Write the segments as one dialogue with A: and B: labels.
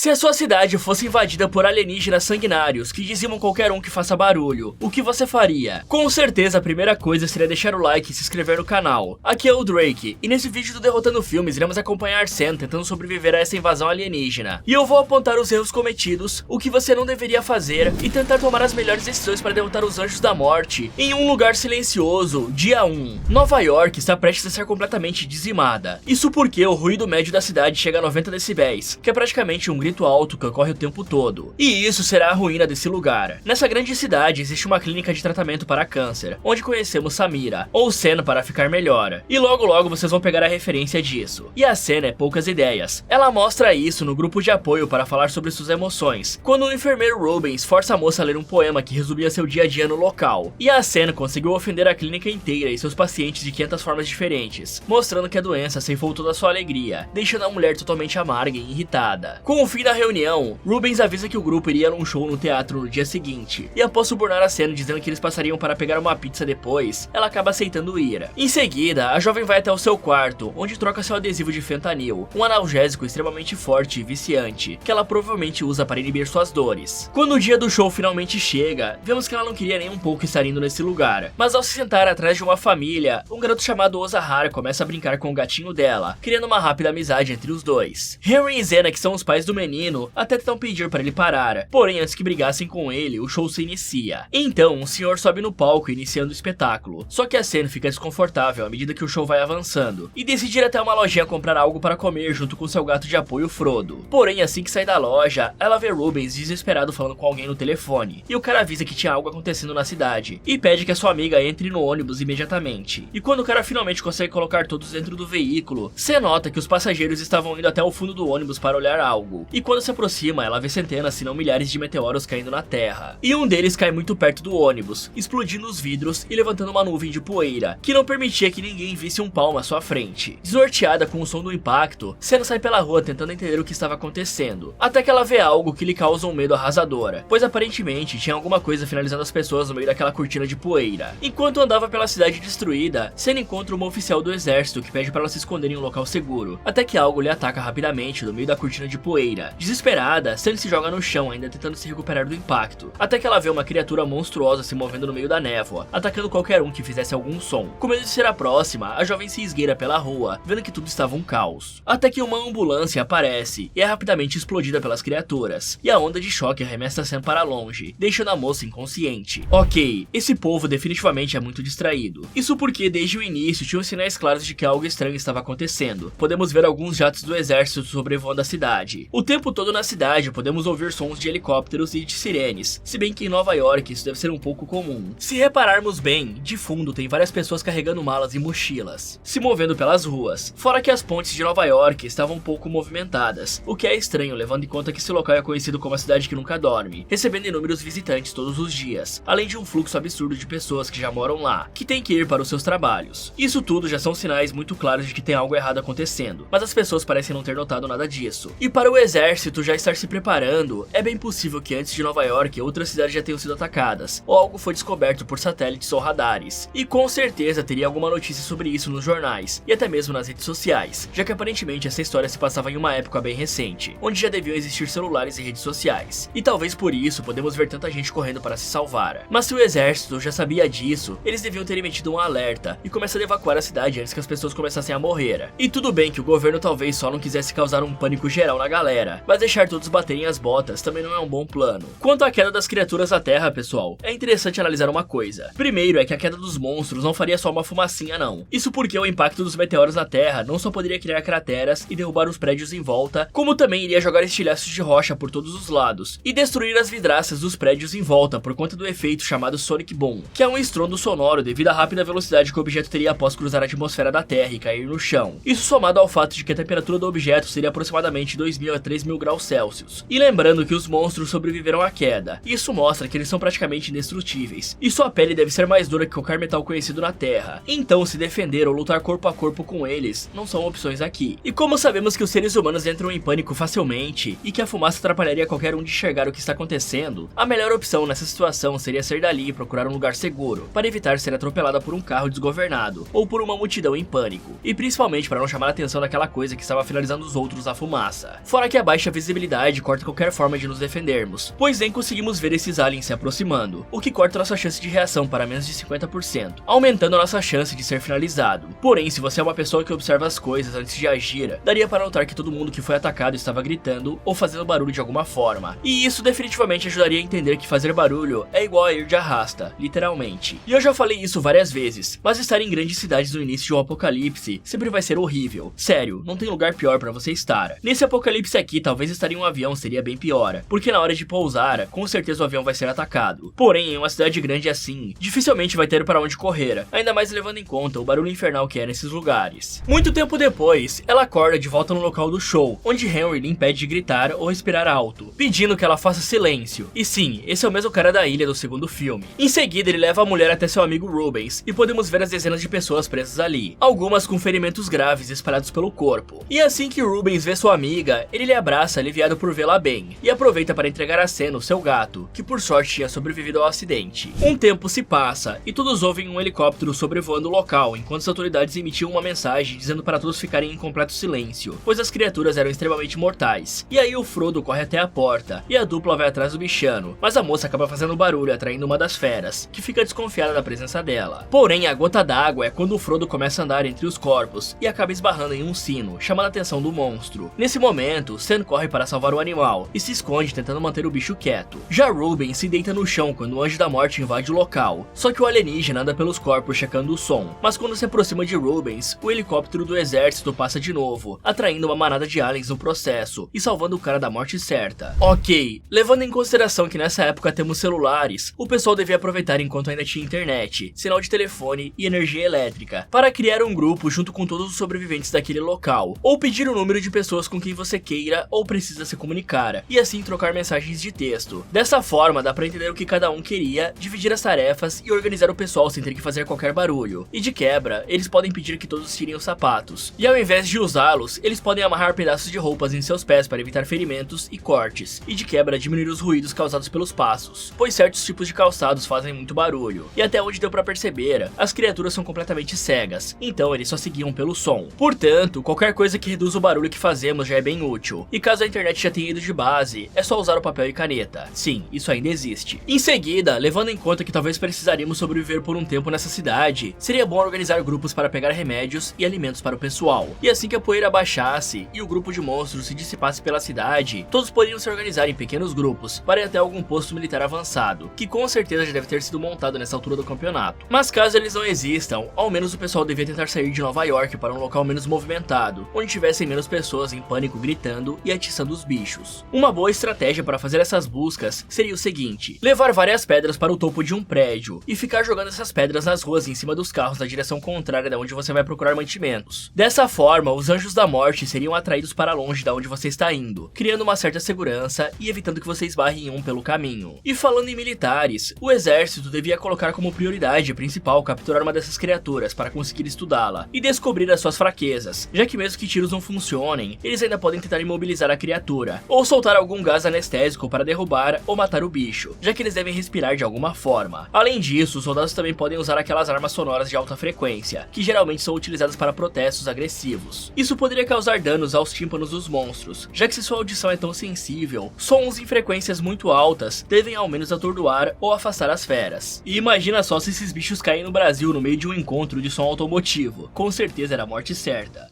A: Se a sua cidade fosse invadida por alienígenas sanguinários que dizimam qualquer um que faça barulho, o que você faria? Com certeza a primeira coisa seria deixar o like e se inscrever no canal. Aqui é o Drake, e nesse vídeo do Derrotando Filmes iremos acompanhar Sam tentando sobreviver a essa invasão alienígena. E eu vou apontar os erros cometidos, o que você não deveria fazer e tentar tomar as melhores decisões para derrotar os Anjos da Morte em um lugar silencioso. Dia 1. Nova York está prestes a ser completamente dizimada. Isso porque o ruído médio da cidade chega a 90 decibéis, que é praticamente um grito alto que ocorre o tempo todo. E isso será a ruína desse lugar. Nessa grande cidade existe uma clínica de tratamento para câncer, onde conhecemos Samira, ou Sen para ficar melhor. E logo vocês vão pegar a referência disso. E a Sen é poucas ideias. Ela mostra isso no grupo de apoio para falar sobre suas emoções, quando o enfermeiro Rubens força a moça a ler um poema que resumia seu dia a dia no local. E a Sen conseguiu ofender a clínica inteira e seus pacientes de 500 formas diferentes, mostrando que a doença ceifou toda a sua alegria, deixando a mulher totalmente amarga e irritada. Com o fim da reunião, Rubens avisa que o grupo iria num show no teatro no dia seguinte, e após subornar a Sen dizendo que eles passariam para pegar uma pizza depois, ela acaba aceitando ir. Em seguida, a jovem vai até o seu quarto, onde troca seu adesivo de fentanil, um analgésico extremamente forte e viciante, que ela provavelmente usa para inibir suas dores. Quando o dia do show finalmente chega, vemos que ela não queria nem um pouco estar indo nesse lugar, mas ao se sentar atrás de uma família, um garoto chamado Ozahar começa a brincar com o gatinho dela, criando uma rápida amizade entre os dois. Henry e Zena, que são os pais do menino, até tentam pedir para ele parar, porém antes que brigassem com ele, o show se inicia. Então, o senhor sobe no palco iniciando o espetáculo, só que a Sen fica desconfortável à medida que o show vai avançando, e decide ir até uma lojinha comprar algo para comer junto com seu gato de apoio Frodo. Porém, assim que sai da loja, ela vê Rubens desesperado falando com alguém no telefone, e o cara avisa que tinha algo acontecendo na cidade, e pede que a sua amiga entre no ônibus imediatamente. E quando o cara finalmente consegue colocar todos dentro do veículo, Sen nota que os passageiros estavam indo até o fundo do ônibus para olhar algo, e quando se aproxima, ela vê centenas se não milhares de meteoros caindo na Terra, e um deles cai muito perto do ônibus, explodindo os vidros e levantando uma nuvem de poeira, que não permitia que ninguém visse um palmo à sua frente. Desnorteada com o som do impacto, Sen sai pela rua tentando entender o que estava acontecendo, até que ela vê algo que lhe causa um medo arrasador, pois aparentemente tinha alguma coisa finalizando as pessoas no meio daquela cortina de poeira. Enquanto andava pela cidade destruída, Sen encontra uma oficial do exército que pede para ela se esconder em um local seguro, até que algo lhe ataca rapidamente no meio da cortina de poeira. Desesperada, Sen se joga no chão ainda tentando se recuperar do impacto, até que ela vê uma criatura monstruosa se movendo no meio da névoa, atacando qualquer um que fizesse algum som. Com medo de ser a próxima, a jovem se esgueira pela rua, vendo que tudo estava um caos. Até que uma ambulância aparece e é rapidamente explodida pelas criaturas, e a onda de choque arremessa Sam para longe, deixando a moça inconsciente. Ok, esse povo definitivamente é muito distraído. Isso porque desde o início tinham sinais claros de que algo estranho estava acontecendo. Podemos ver alguns jatos do exército sobrevoando a cidade. O tempo todo na cidade podemos ouvir sons de helicópteros e de sirenes, se bem que em Nova York isso deve ser um pouco comum. Se repararmos bem, de fundo tem várias pessoas carregando malas e mochilas, se movendo pelas ruas, fora que as pontes de Nova York estavam um pouco movimentadas, o que é estranho levando em conta que esse local é conhecido como a cidade que nunca dorme, recebendo inúmeros visitantes todos os dias, além de um fluxo absurdo de pessoas que já moram lá, que têm que ir para os seus trabalhos. Isso tudo já são sinais muito claros de que tem algo errado acontecendo, mas as pessoas parecem não ter notado nada disso. E para o exército já estar se preparando, é bem possível que antes de Nova York outras cidades já tenham sido atacadas, ou algo foi descoberto por satélites ou radares, e com certeza teria alguma notícia sobre isso nos jornais, e até mesmo nas redes sociais, já que aparentemente essa história se passava em uma época bem recente, onde já deviam existir celulares e redes sociais, e talvez por isso podemos ver tanta gente correndo para se salvar. Mas se o exército já sabia disso, eles deviam ter emitido um alerta e começado a evacuar a cidade antes que as pessoas começassem a morrer. E tudo bem que o governo talvez só não quisesse causar um pânico geral na galera, mas deixar todos baterem as botas também não é um bom plano. Quanto à queda das criaturas à Terra, pessoal, é interessante analisar uma coisa. Primeiro é que a queda dos monstros não faria só uma fumacinha não. Isso porque o impacto dos meteoros na Terra não só poderia criar crateras e derrubar os prédios em volta, como também iria jogar estilhaços de rocha por todos os lados e destruir as vidraças dos prédios em volta por conta do efeito chamado Sonic Boom, que é um estrondo sonoro devido à rápida velocidade que o objeto teria após cruzar a atmosfera da Terra e cair no chão. Isso somado ao fato de que a temperatura do objeto seria aproximadamente 2.000 a 3.000 graus Celsius. E lembrando que os monstros sobreviveram à queda, isso mostra que eles são praticamente indestrutíveis, e sua pele deve ser mais dura que qualquer metal conhecido na Terra. Então se defender ou lutar corpo a corpo com eles não são opções aqui. E como sabemos que os seres humanos entram em pânico facilmente e que a fumaça atrapalharia qualquer um de enxergar o que está acontecendo, a melhor opção nessa situação seria sair dali e procurar um lugar seguro, para evitar ser atropelada por um carro desgovernado ou por uma multidão em pânico, e principalmente para não chamar a atenção daquela coisa que estava finalizando os outros à fumaça. Fora que a baixa visibilidade corta qualquer forma de nos defendermos, pois nem conseguimos ver esses aliens se aproximando, o que corta nossa chance de reação para menos de 50%, aumentando a nossa chance de ser finalizado. Porém, se você é uma pessoa que observa as coisas antes de agir, daria para notar que todo mundo que foi atacado estava gritando ou fazendo barulho de alguma forma, e isso definitivamente ajudaria a entender que fazer barulho é igual a ir de arrasta, literalmente. E eu já falei isso várias vezes, mas estar em grandes cidades no início de um apocalipse sempre vai ser horrível. Sério, não tem lugar pior para você estar. Nesse apocalipse aqui, talvez estar em um avião seria bem pior, porque na hora de pousar, com certeza o avião vai ser atacado. Porém, em uma cidade grande assim, dificilmente vai ter para onde correr, ainda mais levando em conta o barulho infernal que é nesses lugares. Muito tempo depois, ela acorda de volta no local do show, onde Henry lhe impede de gritar ou respirar alto, pedindo que ela faça silêncio. E sim, esse é o mesmo cara da ilha do segundo filme. Em seguida, ele leva a mulher até seu amigo Rubens, e podemos ver as dezenas de pessoas presas ali, algumas com ferimentos graves espalhados pelo corpo. E assim que Rubens vê sua amiga, ele lhe abraça aliviado por vê-la bem, e aproveita para entregar a cena o seu gato, que por sorte tinha sobrevivido ao acidente. Um tempo se passa, e todos ouvem um helicóptero sobrevoando o local, enquanto as autoridades emitiam uma mensagem dizendo para todos ficarem em completo silêncio, pois as criaturas eram extremamente mortais. E aí o Frodo corre até a porta, e a dupla vai atrás do bichano, mas a moça acaba fazendo barulho atraindo uma das feras, que fica desconfiada da presença dela. Porém, a gota d'água é quando o Frodo começa a andar entre os corpos, e acaba esbarrando em um sino, chamando a atenção do monstro. Nesse momento, Sam corre para salvar o animal, e se esconde tentando manter o bicho quieto. Já Rubens se deita no chão quando o Anjo da Morte invade o local, só que o alienígena anda pelos corpos checando o som, mas quando se aproxima de Rubens, o helicóptero do exército passa de novo, atraindo uma manada de aliens no processo, e salvando o cara da morte certa. Ok, levando em consideração que nessa época temos celulares, o pessoal devia aproveitar enquanto ainda tinha internet, sinal de telefone e energia elétrica, para criar um grupo junto com todos os sobreviventes daquele local, ou pedir o número de pessoas com quem você queira ou precisa se comunicar, e assim trocar mensagens de texto. Dessa forma, dá pra entender o que cada um queria, dividir as tarefas e organizar o pessoal sem ter que fazer qualquer barulho. E de quebra, eles podem pedir que todos tirem os sapatos, e ao invés de usá-los, eles podem amarrar pedaços de roupas em seus pés para evitar ferimentos e cortes, e de quebra diminuir os ruídos causados pelos passos, pois certos tipos de calçados fazem muito barulho. E até onde deu pra perceber, as criaturas são completamente cegas, então eles só seguiam pelo som. Portanto, qualquer coisa que reduza o barulho que fazemos já é bem útil, e caso a internet já tenha ido de base, é só usar o papel e caneta. Sim, isso ainda existe. Em seguida, levando em conta que talvez precisaríamos sobreviver por um tempo nessa cidade, seria bom organizar grupos para pegar remédios e alimentos para o pessoal. E assim que a poeira baixasse e o grupo de monstros se dissipasse pela cidade, todos poderiam se organizar em pequenos grupos para ir até algum posto militar avançado, que com certeza já deve ter sido montado nessa altura do campeonato. Mas caso eles não existam, ao menos o pessoal devia tentar sair de Nova York para um local menos movimentado, onde tivessem menos pessoas em pânico gritando e atiçando os bichos. Uma boa estratégia para fazer essas buscas seria o seguinte: levar várias pedras para o topo de um prédio e ficar jogando essas pedras nas ruas em cima dos carros na direção contrária da onde você vai procurar mantimentos. Dessa forma, os Anjos da Morte seriam atraídos para longe da onde você está indo, criando uma certa segurança e evitando que você esbarre em um pelo caminho. E falando em militares, o exército devia colocar como prioridade principal capturar uma dessas criaturas para conseguir estudá-la e descobrir as suas fraquezas, já que mesmo que tiros não funcionem, eles ainda podem tentar imobilizar a criatura, ou soltar algum gás anestésico para derrubar ou matar o bicho, já que eles devem respirar de alguma forma. Além disso, os soldados também podem usar aquelas armas sonoras de alta frequência, que geralmente são utilizadas para protestos agressivos. Isso poderia causar danos aos tímpanos dos monstros, já que se sua audição é tão sensível, sons em frequências muito altas devem ao menos atordoar ou afastar as feras. E imagina só se esses bichos caem no Brasil no meio de um encontro de som automotivo, com certeza era a morte certa.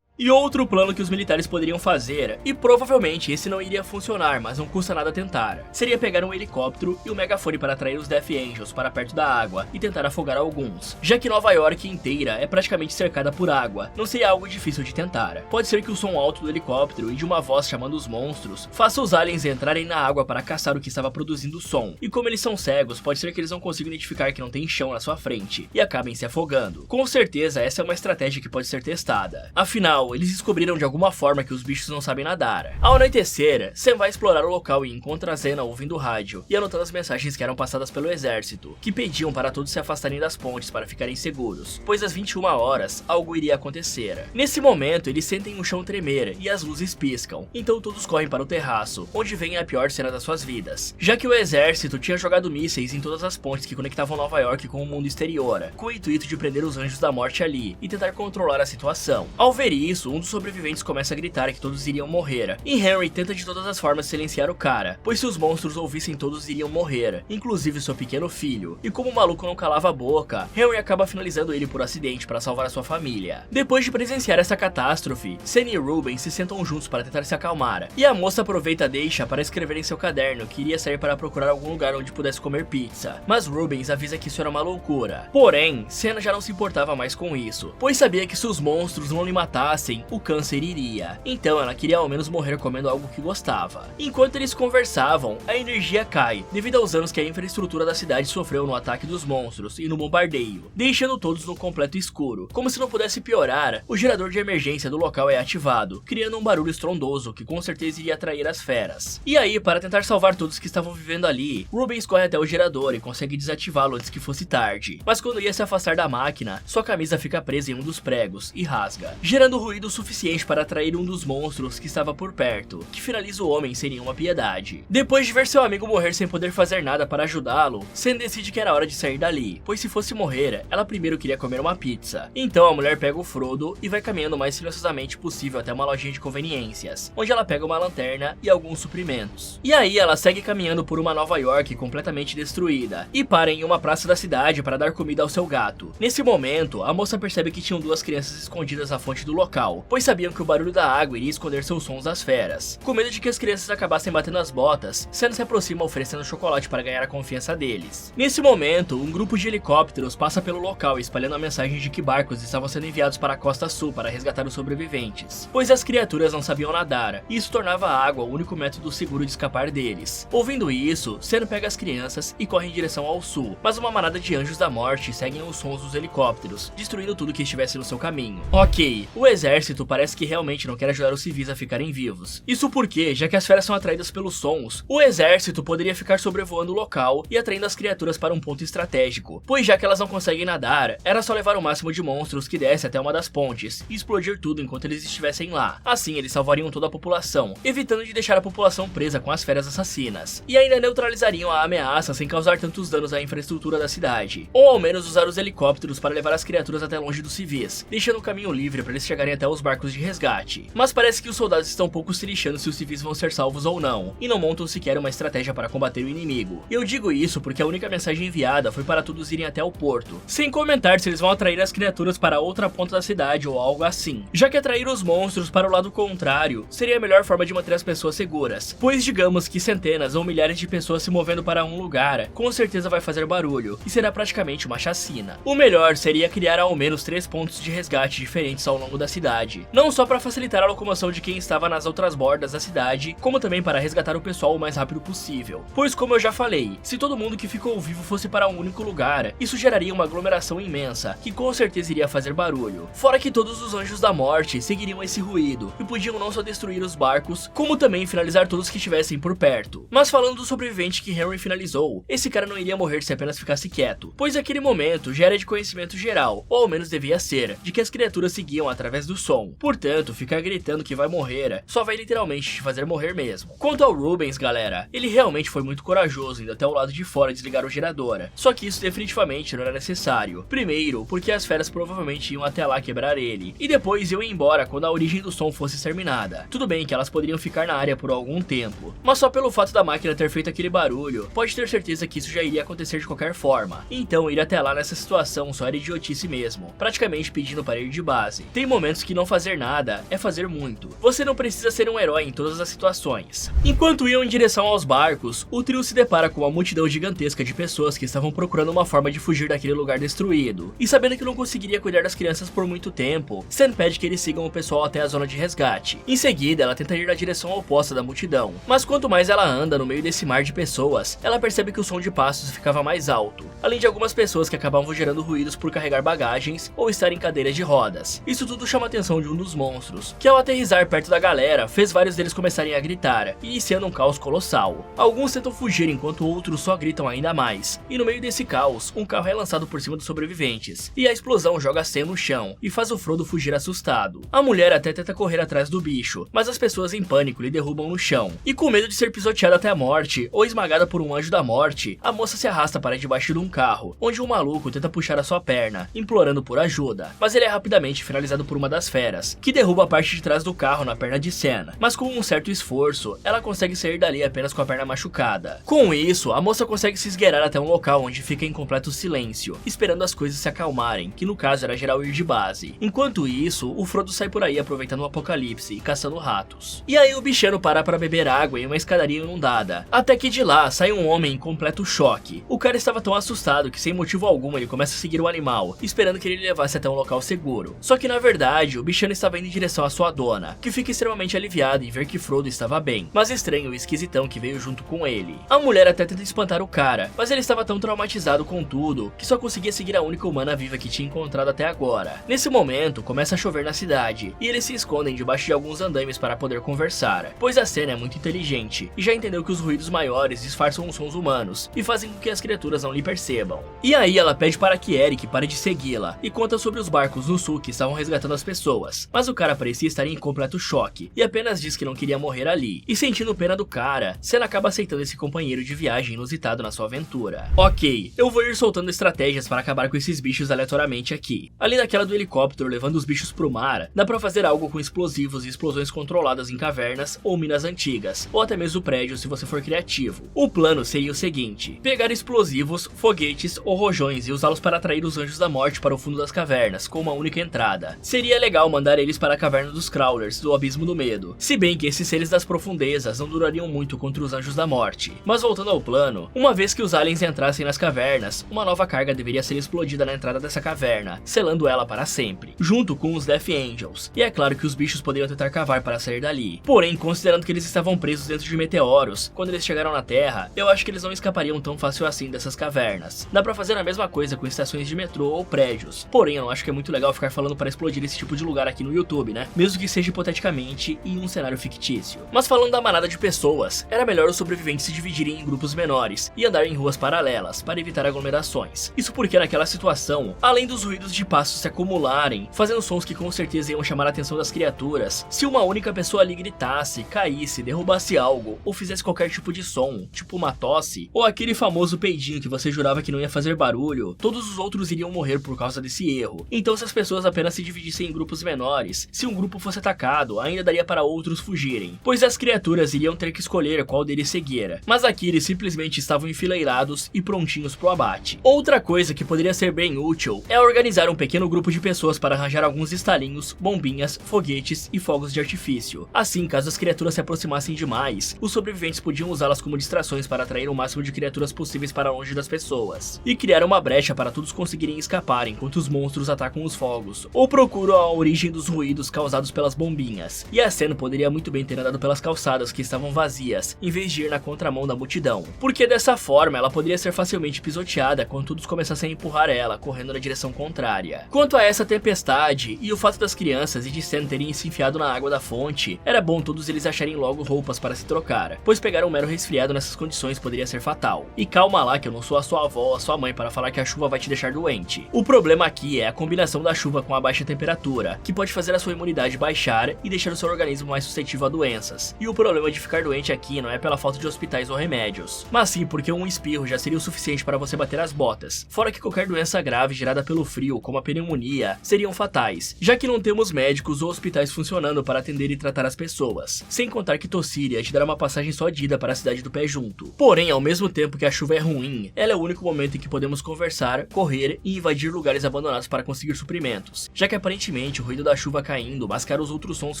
A: E outro plano que os militares poderiam fazer, e provavelmente esse não iria funcionar, mas não custa nada tentar, seria pegar um helicóptero e um megafone para atrair os Death Angels para perto da água e tentar afogar alguns. Já que Nova York inteira é praticamente cercada por água, não seria algo difícil de tentar. Pode ser que o som alto do helicóptero e de uma voz chamando os monstros faça os aliens entrarem na água para caçar o que estava produzindo o som, e como eles são cegos, pode ser que eles não consigam identificar que não tem chão na sua frente e acabem se afogando. Com certeza essa é uma estratégia que pode ser testada. Afinal, final, eles descobriram de alguma forma que os bichos não sabem nadar. Ao anoitecer, Sam vai explorar o local e encontra a Xena ouvindo o rádio e anotando as mensagens que eram passadas pelo exército, que pediam para todos se afastarem das pontes para ficarem seguros, pois às 21 horas algo iria acontecer. Nesse momento, eles sentem o chão tremer e as luzes piscam, então todos correm para o terraço, onde vem a pior cena das suas vidas, já que o exército tinha jogado mísseis em todas as pontes que conectavam Nova York com o mundo exterior, com o intuito de prender os anjos da morte ali e tentar controlar a situação. Ao ver isso, um dos sobreviventes começa a gritar que todos iriam morrer, e Henry tenta de todas as formas silenciar o cara, pois se os monstros ouvissem todos iriam morrer, inclusive seu pequeno filho, e como o maluco não calava a boca, Henry acaba finalizando ele por acidente para salvar a sua família. Depois de presenciar essa catástrofe, Sam e Ruben se sentam juntos para tentar se acalmar, e a moça aproveita a deixa para escrever em seu caderno que iria sair para procurar algum lugar onde pudesse comer pizza, mas Rubens avisa que isso era uma loucura. Porém, Sam já não se importava mais com isso, pois sabia que se os monstros não lhe matassem, o câncer iria. Então ela queria ao menos morrer comendo algo que gostava. Enquanto eles conversavam, a energia cai, devido aos danos que a infraestrutura da cidade sofreu no ataque dos monstros e no bombardeio, deixando todos no completo escuro. Como se não pudesse piorar, o gerador de emergência do local é ativado, criando um barulho estrondoso que com certeza iria atrair as feras. E aí, para tentar salvar todos que estavam vivendo ali, Rubens corre até o gerador e consegue desativá-lo antes que fosse tarde. Mas quando ia se afastar da máquina, sua camisa fica presa em um dos pregos e rasga, gerando ruído suficiente para atrair um dos monstros que estava por perto, que finaliza o homem sem nenhuma piedade. Depois de ver seu amigo morrer sem poder fazer nada para ajudá-lo, Sam decide que era hora de sair dali, pois se fosse morrer, ela primeiro queria comer uma pizza. Então a mulher pega o Frodo e vai caminhando o mais silenciosamente possível até uma lojinha de conveniências, onde ela pega uma lanterna e alguns suprimentos. E aí ela segue caminhando por uma Nova York completamente destruída, e para em uma praça da cidade para dar comida ao seu gato. Nesse momento, a moça percebe que tinham duas crianças escondidas à fonte do local, pois sabiam que o barulho da água iria esconder seus sons das feras. Com medo de que as crianças acabassem batendo as botas, Sam se aproxima oferecendo chocolate para ganhar a confiança deles. Nesse momento, um grupo de helicópteros passa pelo local espalhando a mensagem de que barcos estavam sendo enviados para a costa sul para resgatar os sobreviventes, pois as criaturas não sabiam nadar, e isso tornava a água o único método seguro de escapar deles. Ouvindo isso, Sam pega as crianças e corre em direção ao sul, mas uma manada de anjos da morte seguem os sons dos helicópteros, destruindo tudo que estivesse no seu caminho. Ok, o exército parece que realmente não quer ajudar os civis a ficarem vivos. Isso porque, já que as feras são atraídas pelos sons, o exército poderia ficar sobrevoando o local e atraindo as criaturas para um ponto estratégico, pois já que elas não conseguem nadar, era só levar o máximo de monstros que desse até uma das pontes e explodir tudo enquanto eles estivessem lá. Assim, eles salvariam toda a população, evitando de deixar a população presa com as feras assassinas, e ainda neutralizariam a ameaça sem causar tantos danos à infraestrutura da cidade, ou ao menos usar os helicópteros para levar as criaturas até longe dos civis, deixando o caminho livre para eles chegarem até os barcos de resgate. Mas parece que os soldados estão pouco se lixando se os civis vão ser salvos ou não, e não montam sequer uma estratégia para combater o inimigo. Eu digo isso porque a única mensagem enviada foi para todos irem até o porto, sem comentar se eles vão atrair as criaturas para outra ponta da cidade ou algo assim, já que atrair os monstros para o lado contrário seria a melhor forma de manter as pessoas seguras, pois digamos que centenas ou milhares de pessoas se movendo para um lugar, com certeza vai fazer barulho, e será praticamente uma chacina. O melhor seria criar ao menos 3 pontos de resgate diferentes ao longo da cidade, não só para facilitar a locomoção de quem estava nas outras bordas da cidade, como também para resgatar o pessoal o mais rápido possível, pois como eu já falei, se todo mundo que ficou vivo fosse para um único lugar, isso geraria uma aglomeração imensa, que com certeza iria fazer barulho, fora que todos os anjos da morte seguiriam esse ruído, e podiam não só destruir os barcos, como também finalizar todos que estivessem por perto. Mas falando do sobrevivente que Henry finalizou, esse cara não iria morrer se apenas ficasse quieto, pois aquele momento já era de conhecimento geral, ou ao menos devia ser, de que as criaturas seguiam através do som. Portanto, ficar gritando que vai morrer só vai literalmente te fazer morrer mesmo. Quanto ao Rubens, galera, ele realmente foi muito corajoso indo até o lado de fora desligar o gerador, só que isso definitivamente não era necessário. Primeiro, porque as feras provavelmente iam até lá quebrar ele, e depois iam embora quando a origem do som fosse exterminada. Tudo bem que elas poderiam ficar na área por algum tempo, mas só pelo fato da máquina ter feito aquele barulho, pode ter certeza que isso já iria acontecer de qualquer forma. Então ir até lá nessa situação só era idiotice mesmo, praticamente pedindo para ir de base. Tem momentos que não fazer nada é fazer muito. Você não precisa ser um herói em todas as situações. Enquanto iam em direção aos barcos, o trio se depara com uma multidão gigantesca de pessoas que estavam procurando uma forma de fugir daquele lugar destruído. E sabendo que não conseguiria cuidar das crianças por muito tempo, Sam pede que eles sigam o pessoal até a zona de resgate. Em seguida, ela tenta ir na direção oposta da multidão, mas quanto mais ela anda no meio desse mar de pessoas, ela percebe que o som de passos ficava mais alto, além de algumas pessoas que acabavam gerando ruídos por carregar bagagens ou estar em cadeiras de rodas. Isso tudo chama a atenção de um dos monstros, que ao aterrissar perto da galera, fez vários deles começarem a gritar, iniciando um caos colossal. Alguns tentam fugir enquanto outros só gritam ainda mais, e no meio desse caos, um carro é lançado por cima dos sobreviventes, e a explosão joga Sam no chão, e faz o Frodo fugir assustado. A mulher até tenta correr atrás do bicho, mas as pessoas em pânico lhe derrubam no chão, e com medo de ser pisoteada até a morte, ou esmagada por um anjo da morte, a moça se arrasta para debaixo de um carro, onde um maluco tenta puxar a sua perna, implorando por ajuda, mas ele é rapidamente finalizado por uma das feras, que derruba a parte de trás do carro na perna de Sam, mas com um certo esforço, ela consegue sair dali apenas com a perna machucada. Com isso, a moça consegue se esgueirar até um local onde fica em completo silêncio, esperando as coisas se acalmarem, que no caso era geral ir de base. Enquanto isso, o Frodo sai por aí aproveitando o apocalipse e caçando ratos. E aí o bichano para beber água em uma escadaria inundada, até que de lá sai um homem em completo choque. O cara estava tão assustado que sem motivo algum ele começa a seguir o animal, esperando que ele levasse até um local seguro. Só que na verdade, o bichano estava indo em direção à sua dona, que fica extremamente aliviada em ver que Frodo estava bem, mas estranha o esquisitão que veio junto com ele. A mulher até tenta espantar o cara, mas ele estava tão traumatizado com tudo, que só conseguia seguir a única humana viva que tinha encontrado até agora. Nesse momento, começa a chover na cidade, e eles se escondem debaixo de alguns andaimes para poder conversar, pois a cena é muito inteligente, e já entendeu que os ruídos maiores disfarçam os sons humanos, e fazem com que as criaturas não lhe percebam. E aí ela pede para que Eric pare de segui-la, e conta sobre os barcos no sul que estavam resgatando as pessoas, mas o cara parecia estar em completo choque, e apenas diz que não queria morrer ali, e sentindo pena do cara, Sam acaba aceitando esse companheiro de viagem inusitado na sua aventura. Ok, eu vou ir soltando estratégias para acabar com esses bichos aleatoriamente aqui. Além daquela do helicóptero levando os bichos pro mar, dá pra fazer algo com explosivos e explosões controladas em cavernas ou minas antigas, ou até mesmo prédios se você for criativo. O plano seria o seguinte: pegar explosivos, foguetes ou rojões e usá-los para atrair os anjos da morte para o fundo das cavernas, com uma única entrada. Seria legal mandar eles para a caverna dos Crawlers, do Abismo do Medo, se bem que esses seres das profundezas não durariam muito contra os anjos da morte. Mas voltando ao plano, uma vez que os aliens entrassem nas cavernas, uma nova carga deveria ser explodida na entrada dessa caverna, selando ela para sempre, junto com os Death Angels, e é claro que os bichos poderiam tentar cavar para sair dali. Porém, considerando que eles estavam presos dentro de meteoros, quando eles chegaram na Terra, eu acho que eles não escapariam tão fácil assim dessas cavernas. Dá pra fazer a mesma coisa com estações de metrô ou prédios, porém eu não acho que é muito legal ficar falando para explodir esse tipo de lugar aqui no YouTube, né? Mesmo que seja hipoteticamente em um cenário fictício. Mas falando da manada de pessoas, era melhor os sobreviventes se dividirem em grupos menores e andar em ruas paralelas para evitar aglomerações. Isso porque naquela situação, além dos ruídos de passos se acumularem, fazendo sons que com certeza iam chamar a atenção das criaturas, se uma única pessoa ali gritasse, caísse, derrubasse algo ou fizesse qualquer tipo de som, tipo uma tosse, ou aquele famoso peidinho que você jurava que não ia fazer barulho, todos os outros iriam morrer por causa desse erro. Então se as pessoas apenas se dividissem em grupos menores, se um grupo fosse atacado, ainda daria para outros fugirem, pois as criaturas iriam ter que escolher qual deles seguir, mas aqui eles simplesmente estavam enfileirados e prontinhos pro abate. Outra coisa que poderia ser bem útil é organizar um pequeno grupo de pessoas para arranjar alguns estalinhos, bombinhas, foguetes e fogos de artifício. Assim, caso as criaturas se aproximassem demais, os sobreviventes podiam usá-las como distrações para atrair o máximo de criaturas possíveis para longe das pessoas, e criar uma brecha para todos conseguirem escapar enquanto os monstros atacam os fogos, ou procuram a origem dos ruídos causados pelas bombinhas. E a cena poderia muito bem ter andado pelas calçadas que estavam vazias, em vez de ir na contramão da multidão, porque dessa forma ela poderia ser facilmente pisoteada quando todos começassem a empurrar ela, correndo na direção contrária. Quanto a essa tempestade, e o fato das crianças e de Sam terem se enfiado na água da fonte, era bom todos eles acharem logo roupas para se trocar, pois pegar um mero resfriado nessas condições poderia ser fatal. E calma lá que eu não sou a sua avó ou a sua mãe para falar que a chuva vai te deixar doente. O problema aqui é a combinação da chuva com a baixa temperatura, que pode fazer a sua imunidade baixar e deixar o seu organismo mais suscetível a doenças. E o problema de ficar doente aqui não é pela falta de hospitais ou remédios, mas sim porque um espirro já seria o suficiente para você bater as botas, fora que qualquer doença grave gerada pelo frio, como a pneumonia, seriam fatais, já que não temos médicos ou hospitais funcionando para atender e tratar as pessoas, sem contar que tossir ia te dar uma passagem só de ida para a cidade do pé junto. Porém, ao mesmo tempo que a chuva é ruim, ela é o único momento em que podemos conversar, correr e invadir lugares abandonados para conseguir suprimentos, já que aparentemente o ruído da chuva caindo mascara os outros sons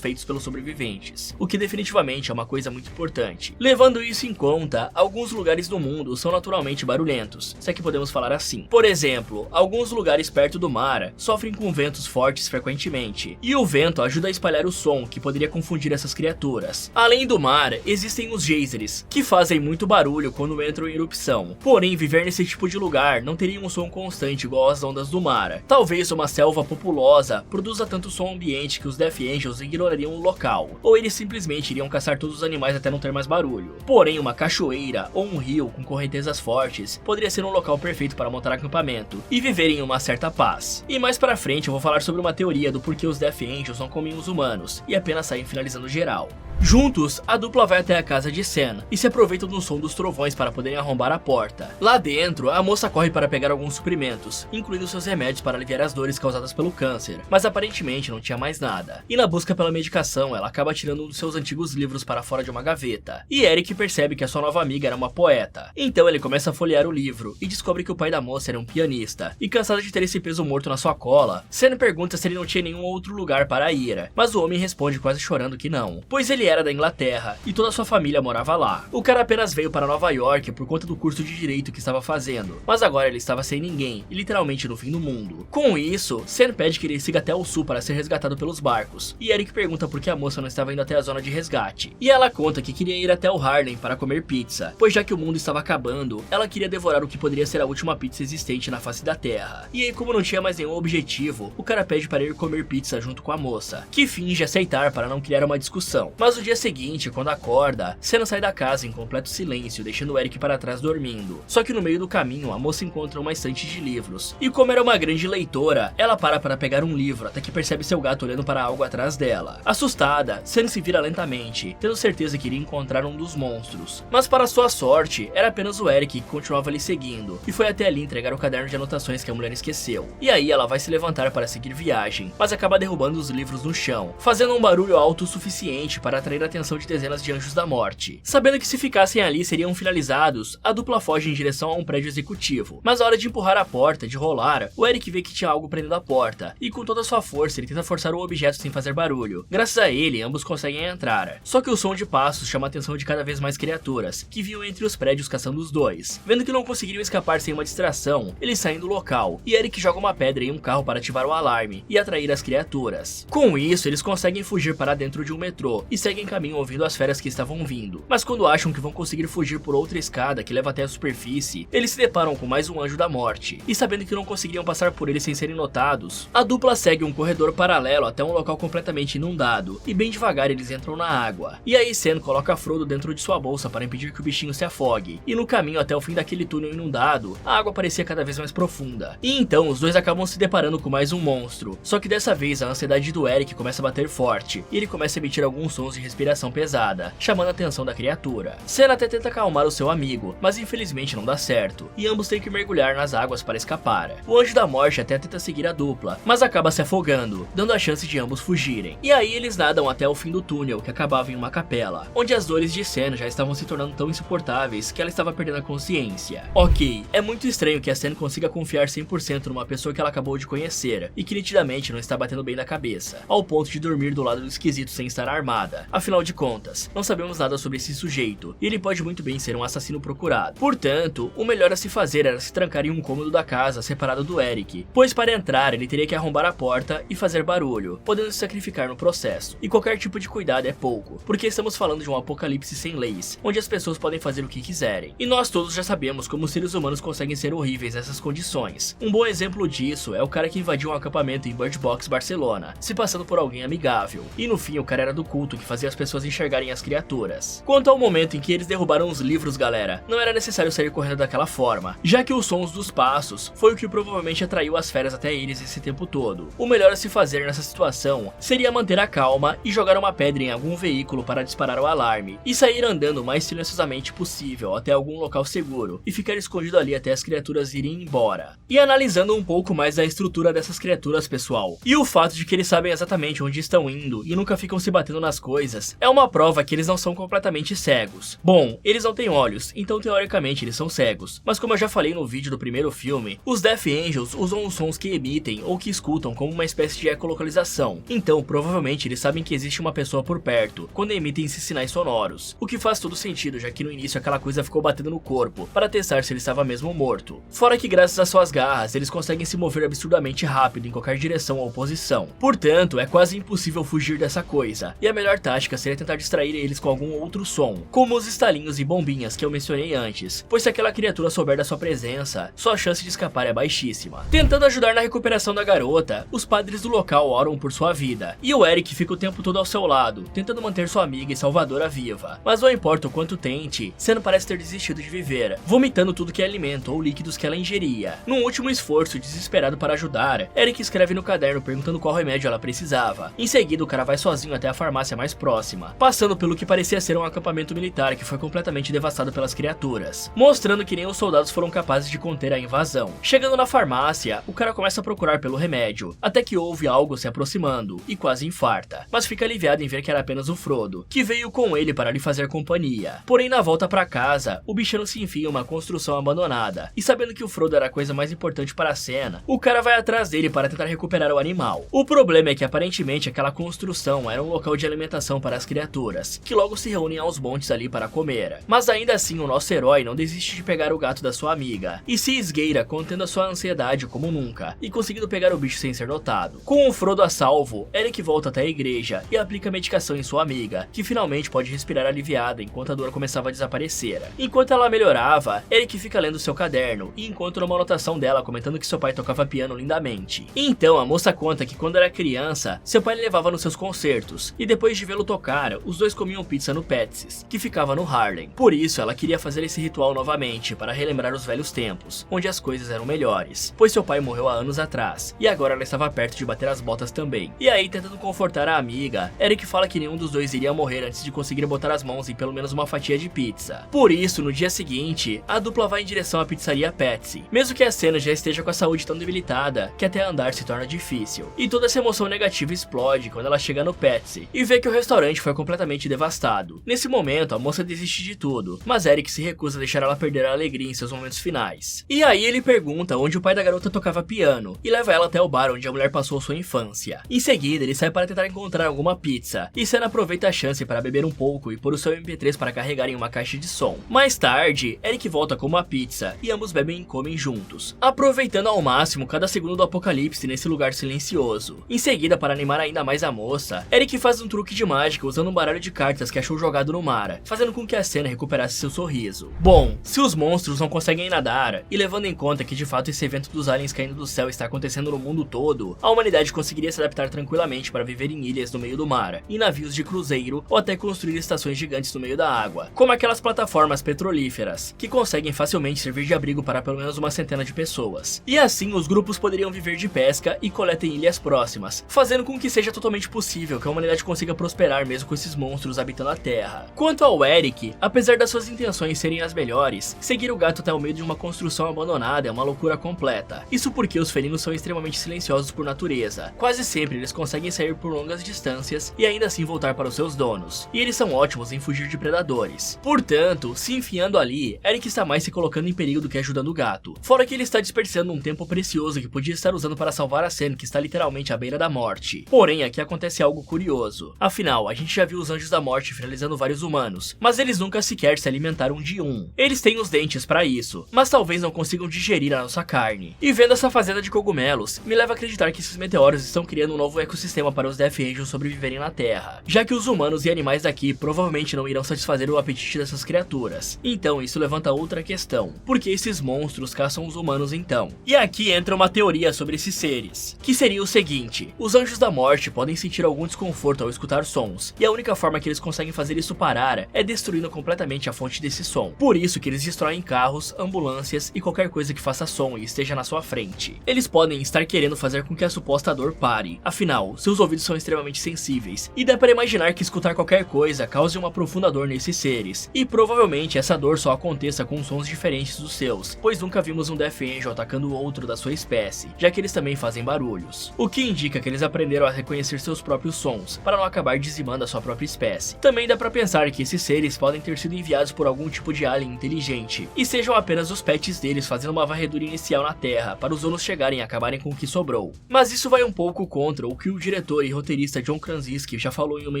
A: feitos pelos sobreviventes, o que definitivamente é uma coisa muito importante. Levando isso em conta, alguns lugares do mundo são naturalmente barulhentos, se é que podemos falar assim. Por exemplo, alguns lugares perto do mar sofrem com ventos fortes frequentemente, e o vento ajuda a espalhar o som que poderia confundir essas criaturas. Além do mar, existem os geysers, que fazem muito barulho quando entram em erupção. Porém, viver nesse tipo de lugar não teria um som constante igual às ondas do mar. Talvez uma selva populosa produza causa tanto som ambiente que os Death Angels ignorariam o local, ou eles simplesmente iriam caçar todos os animais até não ter mais barulho. Porém, uma cachoeira ou um rio com correntezas fortes poderia ser um local perfeito para montar acampamento e viver em uma certa paz. E mais pra frente eu vou falar sobre uma teoria do porquê os Death Angels não comem os humanos e apenas saem finalizando geral. Juntos, a dupla vai até a casa de Sen e se aproveitam do som dos trovões para poderem arrombar a porta. Lá dentro, a moça corre para pegar alguns suprimentos, incluindo seus remédios para aliviar as dores causadas pelo câncer, mas aparentemente não tinha mais nada. E na busca pela medicação, ela acaba tirando um dos seus antigos livros para fora de uma gaveta. E Eric percebe que a sua nova amiga era uma poeta. Então ele começa a folhear o livro e descobre que o pai da moça era um pianista. E cansado de ter esse peso morto na sua cola, Sen pergunta se ele não tinha nenhum outro lugar para ir, mas o homem responde quase chorando que não, pois ele era da Inglaterra e toda a sua família morava lá. O cara apenas veio para Nova York por conta do curso de direito que estava fazendo, mas agora ele estava sem ninguém e literalmente no fim do mundo. Com isso, Sen pede que ele siga até o sul para ser resgatado pelos barcos, e Eric pergunta por que a moça não estava indo até a zona de resgate. E ela conta que queria ir até o Harlem para comer pizza, pois já que o mundo estava acabando, ela queria devorar o que poderia ser a última pizza existente na face da Terra. E aí, como não tinha mais nenhum objetivo, o cara pede para ir comer pizza junto com a moça, que finge aceitar para não criar uma discussão. Mas no dia seguinte, quando acorda, Sen sai da casa em completo silêncio, deixando Eric para trás dormindo. Só que no meio do caminho, a moça encontra uma estante de livros, e como era uma grande leitora, ela para pegar um livro, até que percebe seu gato olhando para algo atrás dela. Assustada, Sen se vira lentamente, tendo certeza que iria encontrar um dos monstros. Mas para sua sorte, era apenas o Eric que continuava lhe seguindo, e foi até ali entregar o caderno de anotações que a mulher esqueceu. E aí ela vai se levantar para seguir viagem, mas acaba derrubando os livros no chão, fazendo um barulho alto o suficiente para atrair a atenção de dezenas de anjos da morte. Sabendo que se ficassem ali seriam finalizados, a dupla foge em direção a um prédio executivo. Mas na hora de empurrar a porta, de rolar, o Eric vê que tinha algo prendendo a porta, e com toda a sua força ele tenta forçar o objeto sem fazer barulho. Graças a ele, ambos conseguem entrar. Só que o som de passos chama a atenção de cada vez mais criaturas, que vinham entre os prédios caçando os dois. Vendo que não conseguiriam escapar sem uma distração, eles saem do local, e Eric joga uma pedra em um carro para ativar o alarme e atrair as criaturas. Com isso, eles conseguem fugir para dentro de um metrô, e seguem caminho ouvindo as feras que estavam vindo. Mas quando acham que vão conseguir fugir por outra escada que leva até a superfície, eles se deparam com mais um anjo da morte, e sabendo que não conseguiriam passar por ele sem serem notados, a dupla segue um corredor paralelo até um local completamente inundado, e bem devagar eles entram na água. E aí Sen coloca Frodo dentro de sua bolsa para impedir que o bichinho se afogue, e no caminho até o fim daquele túnel inundado, a água parecia cada vez mais profunda. E então os dois acabam se deparando com mais um monstro, só que dessa vez a ansiedade do Eric começa a bater forte, e ele começa a emitir alguns sons de respiração pesada, chamando a atenção da criatura. Sen até tenta acalmar o seu amigo, mas infelizmente não dá certo, e ambos têm que mergulhar nas águas para escapar. O anjo da morte até tenta seguir a dupla, mas acaba se afogando, dando a chance de ambos fugirem. E aí eles nadam até o fim do túnel, que acabava em uma capela, onde as dores de Sen já estavam se tornando tão insuportáveis que ela estava perdendo a consciência. Ok, é muito estranho que a Sen consiga confiar 100% numa pessoa que ela acabou de conhecer, e que nitidamente não está batendo bem da cabeça, ao ponto de dormir do lado do esquisito sem estar armada. Afinal de contas, não sabemos nada sobre esse sujeito, e ele pode muito bem ser um assassino procurado. Portanto, o melhor a se fazer era se trancar em um cômodo da casa separado do Eric, pois para entrar ele teria que arrombar a porta e fazer barulho, podendo se sacrificar no processo. E qualquer tipo de cuidado é pouco, porque estamos falando de um apocalipse sem leis, onde as pessoas podem fazer o que quiserem. E nós todos já sabemos como os seres humanos conseguem ser horríveis nessas condições. Um bom exemplo disso é o cara que invadiu um acampamento em Bird Box, Barcelona, se passando por alguém amigável. E no fim o cara era do culto que fazia as pessoas enxergarem as criaturas. Quanto ao momento em que eles derrubaram os livros, galera, não era necessário sair correndo daquela forma, já que os sons dos passos foi o que provavelmente atraiu as feras até eles esse tempo todo. O melhor a se fazer nessa situação seria manter a calma e jogar uma pedra em algum veículo para disparar o alarme, e sair andando o mais silenciosamente possível até algum local seguro, e ficar escondido ali até as criaturas irem embora. E analisando um pouco mais a estrutura dessas criaturas, pessoal, e o fato de que eles sabem exatamente onde estão indo e nunca ficam se batendo nas coisas, é uma prova que eles não são completamente cegos. Bom, eles não têm olhos, então teoricamente eles são cegos, mas como eu já falei no vídeo do primeiro filme, os Death Angels usam os sons que emitem ou que escutam como uma espécie de ecolocalização, então provavelmente eles sabem que existe uma pessoa por perto quando emitem esses sinais sonoros, o que faz todo sentido, já que no início aquela coisa ficou batendo no corpo para testar se ele estava mesmo morto. Fora que graças às suas garras eles conseguem se mover absurdamente rápido em qualquer direção ou posição, portanto é quase impossível fugir dessa coisa, e a melhor tática prática seria tentar distrair eles com algum outro som, como os estalinhos e bombinhas que eu mencionei antes, pois se aquela criatura souber da sua presença, sua chance de escapar é baixíssima. Tentando ajudar na recuperação da garota, os padres do local oram por sua vida, e o Eric fica o tempo todo ao seu lado, tentando manter sua amiga e salvadora viva. Mas não importa o quanto tente, Senna parece ter desistido de viver, vomitando tudo que é alimento ou líquidos que ela ingeria. Num último esforço desesperado para ajudar, Eric escreve no caderno perguntando qual remédio ela precisava. Em seguida, o cara vai sozinho até a farmácia mais próxima, passando pelo que parecia ser um acampamento militar que foi completamente devastado pelas criaturas, mostrando que nem os soldados foram capazes de conter a invasão. Chegando na farmácia, o cara começa a procurar pelo remédio, até que ouve algo se aproximando e quase infarta, mas fica aliviado em ver que era apenas o Frodo, que veio com ele para lhe fazer companhia. Porém, na volta para casa, o bichano se enfia em uma construção abandonada, e sabendo que o Frodo era a coisa mais importante para a cena, o cara vai atrás dele para tentar recuperar o animal. O problema é que aparentemente aquela construção era um local de alimentação para as criaturas, que logo se reúnem aos montes ali para comer. Mas ainda assim, o nosso herói não desiste de pegar o gato da sua amiga, e se esgueira contendo a sua ansiedade como nunca, e conseguindo pegar o bicho sem ser notado. Com o Frodo a salvo, Eric volta até a igreja e aplica medicação em sua amiga, que finalmente pode respirar aliviada enquanto a dor começava a desaparecer. Enquanto ela melhorava, Eric fica lendo seu caderno e encontra uma anotação dela comentando que seu pai tocava piano lindamente. Então a moça conta que quando era criança, seu pai lhe levava nos seus concertos, e depois de vê-lo tocar, os dois comiam pizza no Patsy's, que ficava no Harlem. Por isso ela queria fazer esse ritual novamente para relembrar os velhos tempos, onde as coisas eram melhores, pois seu pai morreu há anos atrás, e agora ela estava perto de bater as botas também. E aí, tentando confortar a amiga, Eric fala que nenhum dos dois iria morrer antes de conseguir botar as mãos em pelo menos uma fatia de pizza. Por isso, no dia seguinte, a dupla vai em direção à pizzaria Patsy, mesmo que a cena já esteja com a saúde tão debilitada que até andar se torna difícil. E toda essa emoção negativa explode quando ela chega no Patsy e vê que o restaurante foi completamente devastado. Nesse momento, a moça desiste de tudo, mas Eric se recusa a deixar ela perder a alegria em seus momentos finais. E aí ele pergunta onde o pai da garota tocava piano e leva ela até o bar onde a mulher passou sua infância. Em seguida, ele sai para tentar encontrar alguma pizza, e Senna aproveita a chance para beber um pouco e pôr o seu MP3 para carregar em uma caixa de som. Mais tarde, Eric volta com uma pizza e ambos bebem e comem juntos, aproveitando ao máximo cada segundo do apocalipse nesse lugar silencioso. Em seguida, para animar ainda mais a moça, Eric faz um truque de mágica usando um baralho de cartas que achou jogado no mar, fazendo com que a Senna recuperasse seu sorriso. Bom, se os monstros não conseguem nadar, e levando em conta que de fato esse evento dos aliens caindo do céu está acontecendo no mundo todo, a humanidade conseguiria se adaptar tranquilamente para viver em ilhas no meio do mar, em navios de cruzeiro ou até construir estações gigantes no meio da água, como aquelas plataformas petrolíferas, que conseguem facilmente servir de abrigo para pelo menos uma centena de pessoas. E assim os grupos poderiam viver de pesca e coleta em ilhas próximas, fazendo com que seja totalmente possível que a humanidade consiga prosperar mesmo com esses monstros habitando a Terra. Quanto ao Eric, apesar das suas intenções serem as melhores, seguir o gato até o meio de uma construção abandonada é uma loucura completa. Isso porque os felinos são extremamente silenciosos por natureza. Quase sempre eles conseguem sair por longas distâncias e ainda assim voltar para os seus donos. E eles são ótimos em fugir de predadores. Portanto, se enfiando ali, Eric está mais se colocando em perigo do que ajudando o gato. Fora que ele está desperdiçando um tempo precioso que podia estar usando para salvar a Senna, que está literalmente à beira da morte. Porém, aqui acontece algo curioso. Afinal, a gente já viu os Anjos da Morte finalizando vários humanos, mas eles nunca sequer se alimentaram de um. Eles têm os dentes para isso, mas talvez não consigam digerir a nossa carne. E vendo essa fazenda de cogumelos, me leva a acreditar que esses meteoros estão criando um novo ecossistema para os Death Angels sobreviverem na Terra, já que os humanos e animais daqui provavelmente não irão satisfazer o apetite dessas criaturas. Então isso levanta outra questão: por que esses monstros caçam os humanos então? E aqui entra uma teoria sobre esses seres, que seria o seguinte: os Anjos da Morte podem sentir algum desconforto ao escutar sons, e a única forma que eles conseguem fazer isso parar é destruindo completamente a fonte desse som. Por isso que eles destroem carros, ambulâncias e qualquer coisa que faça som e esteja na sua frente. Eles podem estar querendo fazer com que a suposta dor pare, afinal, seus ouvidos são extremamente sensíveis, e dá para imaginar que escutar qualquer coisa cause uma profunda dor nesses seres, e provavelmente essa dor só aconteça com sons diferentes dos seus, pois nunca vimos um Death Angel atacando outro da sua espécie, já que eles também fazem barulhos, o que indica que eles aprenderam a reconhecer seus próprios sons, para não acabar dizimando a sua própria espécie. Também dá para pensar que esses seres podem ter sido enviados por algum tipo de alien inteligente, e sejam apenas os pets deles fazendo uma varredura inicial na Terra, para os donos chegarem e acabarem com o que sobrou. Mas isso vai um pouco contra o que o diretor e roteirista John Krasinski já falou em uma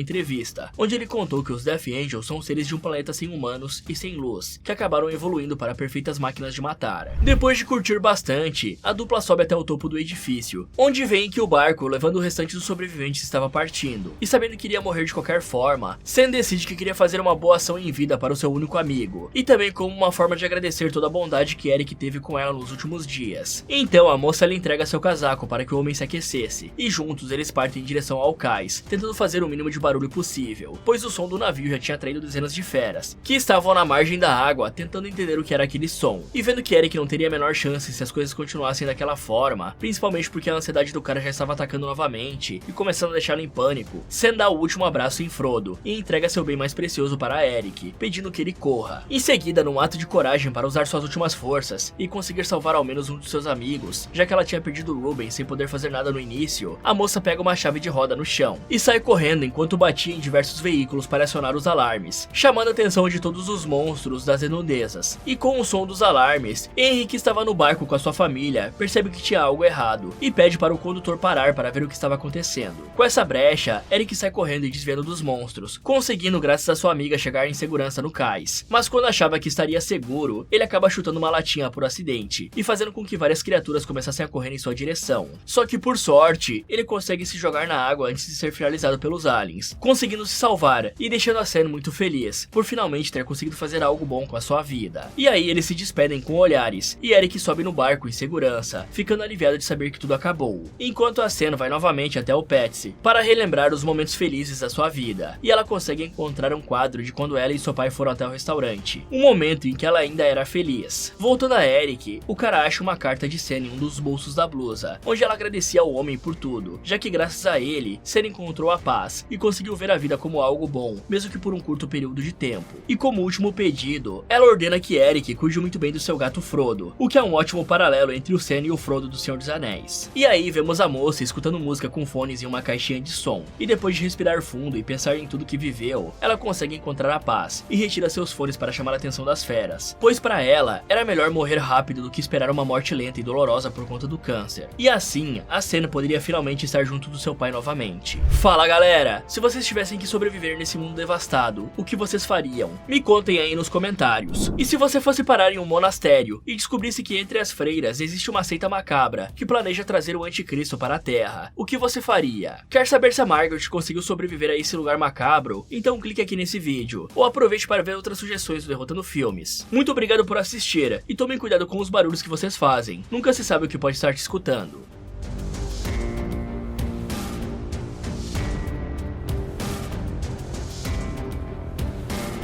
A: entrevista, onde ele contou que os Death Angels são seres de um planeta sem humanos e sem luz, que acabaram evoluindo para perfeitas máquinas de matar. Depois de curtir bastante, a dupla sobe até o topo do edifício, onde veem que o barco levando o restante dos sobreviventes estava partindo, e sabendo que iria morrer morrer de qualquer forma, Sen decide que queria fazer uma boa ação em vida para o seu único amigo, e também como uma forma de agradecer toda a bondade que Eric teve com ela nos últimos dias. Então a moça lhe entrega seu casaco para que o homem se aquecesse, e juntos eles partem em direção ao cais, tentando fazer o mínimo de barulho possível, pois o som do navio já tinha atraído dezenas de feras, que estavam na margem da água tentando entender o que era aquele som, e vendo que Eric não teria a menor chance se as coisas continuassem daquela forma, principalmente porque a ansiedade do cara já estava atacando novamente e começando a deixá-lo em pânico, Sen dá o último abraço em Frodo e entrega seu bem mais precioso para Eric, pedindo que ele corra. Em seguida, num ato de coragem para usar suas últimas forças e conseguir salvar ao menos um dos seus amigos, já que ela tinha perdido Ruben sem poder fazer nada no início, a moça pega uma chave de roda no chão e sai correndo enquanto batia em diversos veículos para acionar os alarmes, chamando a atenção de todos os monstros das redondezas. E com o som dos alarmes, Henry, que estava no barco com a sua família, percebe que tinha algo errado e pede para o condutor parar para ver o que estava acontecendo. Com essa brecha, Eric sai correndo e desviando dos monstros, conseguindo graças a sua amiga chegar em segurança no cais. Mas quando achava que estaria seguro, ele acaba chutando uma latinha por acidente e fazendo com que várias criaturas começassem a correr em sua direção. Só que por sorte, ele consegue se jogar na água antes de ser finalizado pelos aliens, conseguindo se salvar e deixando a Sen muito feliz por finalmente ter conseguido fazer algo bom com a sua vida. E aí eles se despedem com olhares e Eric sobe no barco em segurança, ficando aliviado de saber que tudo acabou. Enquanto a Sen vai novamente até o Patsy para relembrar os momentos felizes da sua vida, e ela consegue encontrar um quadro de quando ela e seu pai foram até o restaurante, um momento em que ela ainda era feliz. Voltando a Eric, o cara acha uma carta de Sen em um dos bolsos da blusa, onde ela agradecia ao homem por tudo, já que graças a ele, Sen encontrou a paz e conseguiu ver a vida como algo bom, mesmo que por um curto período de tempo. E como último pedido, ela ordena que Eric cuide muito bem do seu gato Frodo, o que é um ótimo paralelo entre o Sen e o Frodo do Senhor dos Anéis. E aí vemos a moça escutando música com fones em uma caixinha de som, e depois de respirar fundo e pensar em tudo que viveu, ela consegue encontrar a paz e retira seus fones para chamar a atenção das feras, pois para ela era melhor morrer rápido do que esperar uma morte lenta e dolorosa por conta do câncer. E assim, a Sen poderia finalmente estar junto do seu pai novamente. Fala galera, se vocês tivessem que sobreviver nesse mundo devastado, o que vocês fariam? Me contem aí nos comentários. E se você fosse parar em um monastério e descobrisse que entre as freiras existe uma seita macabra que planeja trazer o anticristo para a Terra, o que você faria? Quer saber se a Margaret conseguiu sobreviver a esse lugar macabro? Então clique aqui nesse vídeo, ou aproveite para ver outras sugestões do Derrotando Filmes. Muito obrigado por assistir, e tomem cuidado com os barulhos que vocês fazem, nunca se sabe o que pode estar te escutando.